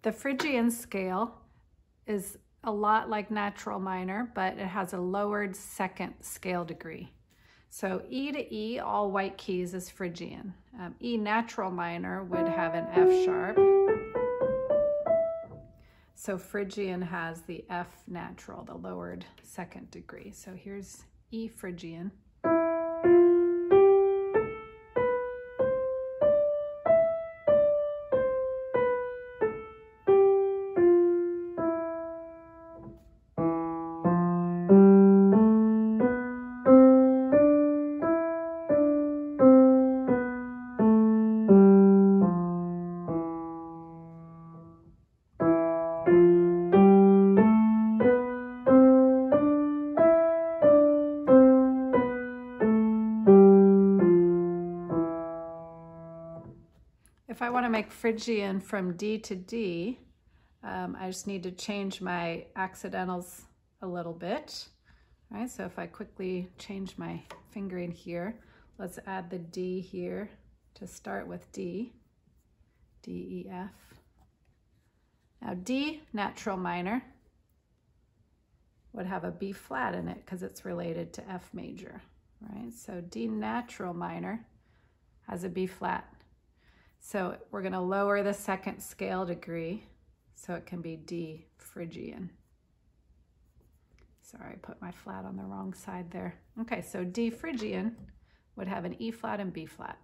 The Phrygian scale is a lot like natural minor, but it has a lowered second scale degree. So E to E, all white keys, is Phrygian. E natural minor would have an F sharp. So Phrygian has the F natural, the lowered second degree. So here's E Phrygian. If I want to make Phrygian from D to D, I just need to change my accidentals a little bit. All right, so if I quickly change my fingering here, let's add the D here to start with D, D, E, F. Now D, natural minor, would have a B flat in it because it's related to F major, right? So D natural minor has a B flat. So we're going to lower the second scale degree so it can be D Phrygian. Sorry, I put my flat on the wrong side there. Okay, so D Phrygian would have an E flat and B flat.